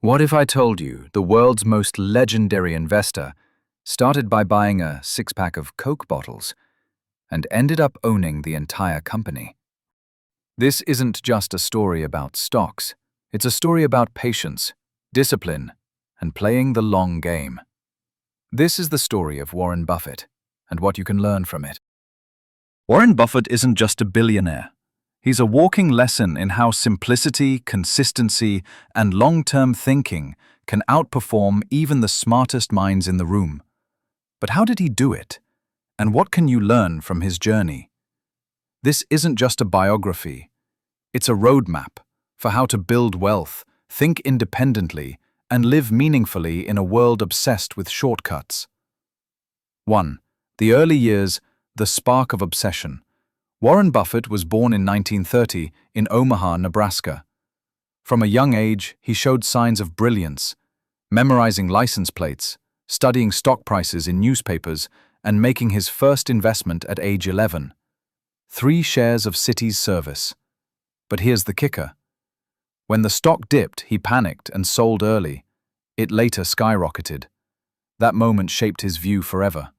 What if I told you the world's most legendary investor started by buying a six-pack of Coke bottles and ended up owning the entire company? This isn't just a story about stocks. It's a story about patience, discipline, and playing the long game. This is the story of Warren Buffett and what you can learn from it. Warren Buffett isn't just a billionaire. He's a walking lesson in how simplicity, consistency, and long-term thinking can outperform even the smartest minds in the room. But how did he do it? And what can you learn from his journey? This isn't just a biography. It's a roadmap for how to build wealth, think independently, and live meaningfully in a world obsessed with shortcuts. 1. The early years, the spark of obsession. Warren Buffett was born in 1930 in Omaha, Nebraska. From a young age, he showed signs of brilliance, memorizing license plates, studying stock prices in newspapers, and making his first investment at age 11. 3 shares of City's Service. But here's the kicker. When the stock dipped, he panicked and sold early. It later skyrocketed. That moment shaped his view forever.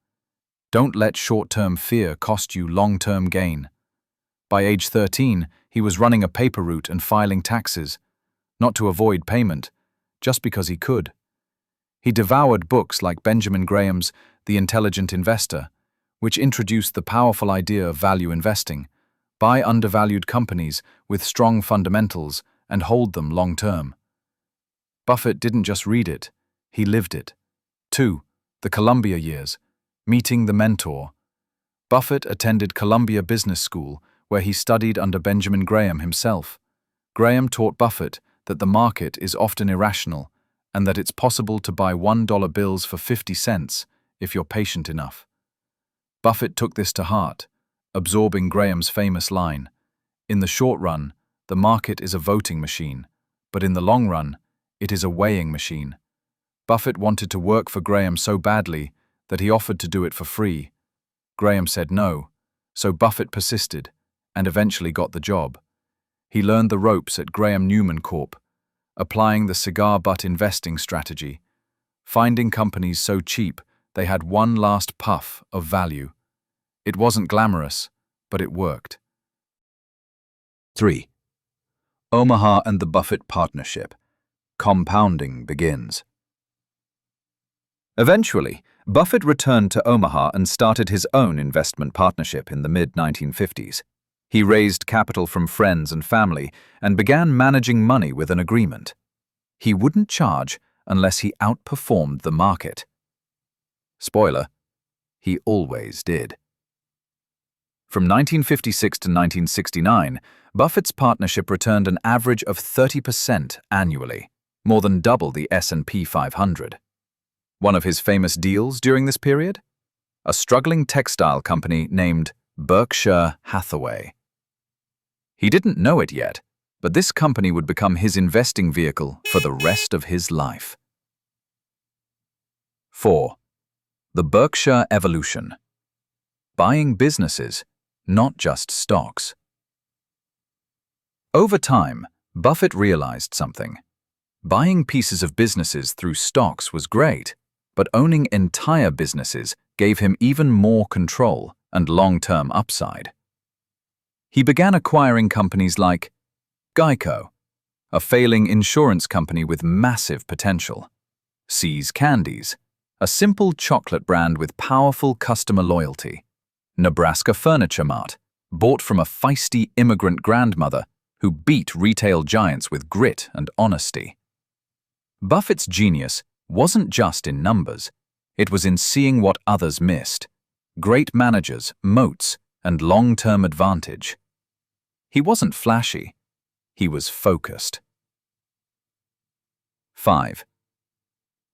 Don't let short-term fear cost you long-term gain. By age 13, he was running a paper route and filing taxes, not to avoid payment, just because he could. He devoured books like Benjamin Graham's The Intelligent Investor, which introduced the powerful idea of value investing. Buy undervalued companies with strong fundamentals and hold them long-term. Buffett didn't just read it, he lived it. 2. The Columbia years. Meeting the mentor. Buffett attended Columbia Business School, where he studied under Benjamin Graham himself. Graham taught Buffett that the market is often irrational and that it's possible to buy $1 bills for 50 cents if you're patient enough. Buffett took this to heart, absorbing Graham's famous line, "In the short run, the market is a voting machine, but in the long run, it is a weighing machine." Buffett wanted to work for Graham so badly that he offered to do it for free. Graham said no, so Buffett persisted and eventually got the job. He learned the ropes at Graham Newman Corp., applying the cigar butt investing strategy, finding companies so cheap they had one last puff of value. It wasn't glamorous, but it worked. 3. Omaha and the Buffett Partnership. Compounding begins. Eventually, Buffett returned to Omaha and started his own investment partnership in the mid-1950s. He raised capital from friends and family and began managing money with an agreement. He wouldn't charge unless he outperformed the market. Spoiler, he always did. From 1956 to 1969, Buffett's partnership returned an average of 30% annually, more than double the S&P 500. One of his famous deals during this period? A struggling textile company named Berkshire Hathaway. He didn't know it yet, but this company would become his investing vehicle for the rest of his life. 4. The Berkshire Evolution. Buying businesses, not just stocks. Over time, Buffett realized something. Buying pieces of businesses through stocks was great, but owning entire businesses gave him even more control and long-term upside. He began acquiring companies like Geico, a failing insurance company with massive potential; See's Candies, a simple chocolate brand with powerful customer loyalty; Nebraska Furniture Mart, bought from a feisty immigrant grandmother who beat retail giants with grit and honesty. Buffett's genius wasn't just in numbers, it was in seeing what others missed: great managers, moats, and long-term advantage. He wasn't flashy, he was focused. 5.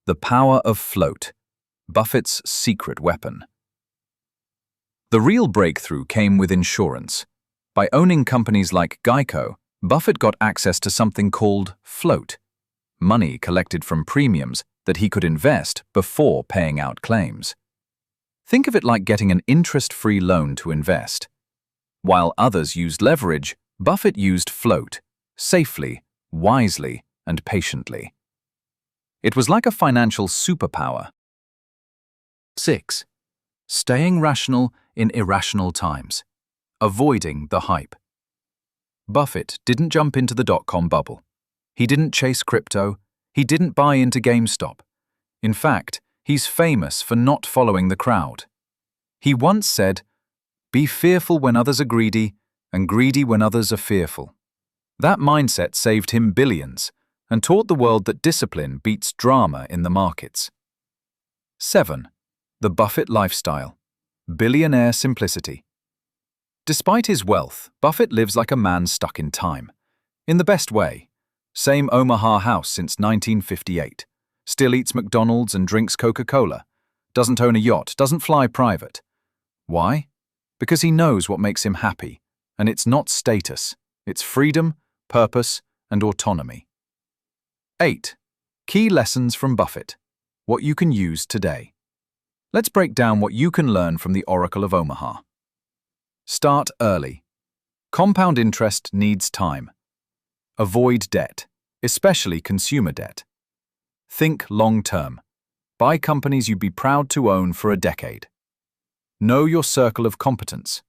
The power of float, Buffett's secret weapon. The real breakthrough came with insurance. By owning companies like Geico, Buffett got access to something called float, money collected from premiums that he could invest before paying out claims. Think of it like getting an interest-free loan to invest. While others used leverage, Buffett used float, safely, wisely, and patiently. It was like a financial superpower. 6. Staying rational in irrational times. Avoiding the hype. Buffett didn't jump into the dot-com bubble. He didn't chase crypto. He didn't buy into GameStop. In fact, he's famous for not following the crowd. He once said, "Be fearful when others are greedy, and greedy when others are fearful." That mindset saved him billions and taught the world that discipline beats drama in the markets. 7. The Buffett lifestyle. Billionaire simplicity. Despite his wealth, Buffett lives like a man stuck in time. In the best way. Same Omaha house since 1958. Still eats McDonald's and drinks Coca-Cola. Doesn't own a yacht, doesn't fly private. Why? Because he knows what makes him happy, and it's not status. It's freedom, purpose, and autonomy. 8. Key lessons from Buffett. What you can use today. Let's break down what you can learn from the Oracle of Omaha. Start early. Compound interest needs time. Avoid debt, especially consumer debt. Think long-term. Buy companies you'd be proud to own for a decade. Know your circle of competence.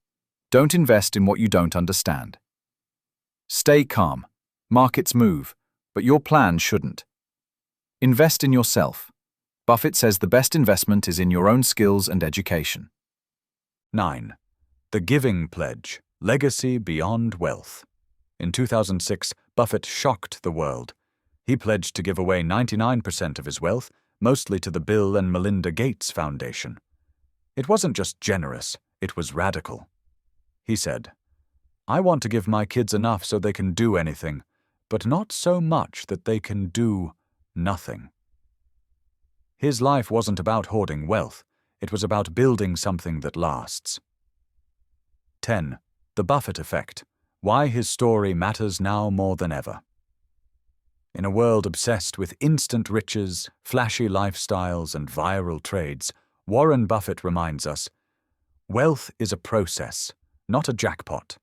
Don't invest in what you don't understand. Stay calm. Markets move, but your plan shouldn't. Invest in yourself. Buffett says the best investment is in your own skills and education. 9. The Giving Pledge, Legacy Beyond Wealth. In 2006, Buffett shocked the world. He pledged to give away 99% of his wealth, mostly to the Bill and Melinda Gates Foundation. It wasn't just generous, it was radical. He said, "I want to give my kids enough so they can do anything, but not so much that they can do nothing." His life wasn't about hoarding wealth, it was about building something that lasts. 10. The Buffett Effect. Why his story matters now more than ever. In a world obsessed with instant riches, flashy lifestyles, and viral trades, Warren Buffett reminds us, wealth is a process, not a jackpot.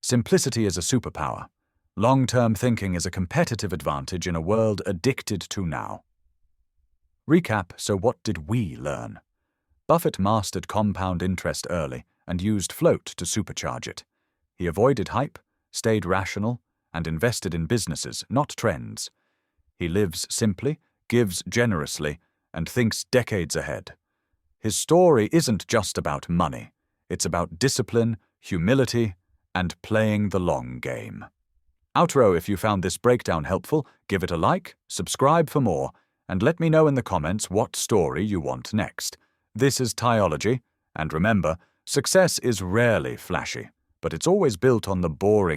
Simplicity is a superpower. Long-term thinking is a competitive advantage in a world addicted to now. Recap, so what did we learn? Buffett mastered compound interest early and used float to supercharge it. He avoided hype, stayed rational, and invested in businesses, not trends. He lives simply, gives generously, and thinks decades ahead. His story isn't just about money. It's about discipline, humility, and playing the long game. Outro, if you found this breakdown helpful, give it a like, subscribe for more, and let me know in the comments what story you want next. This is Tyology, and remember, success is rarely flashy, but it's always built on the boring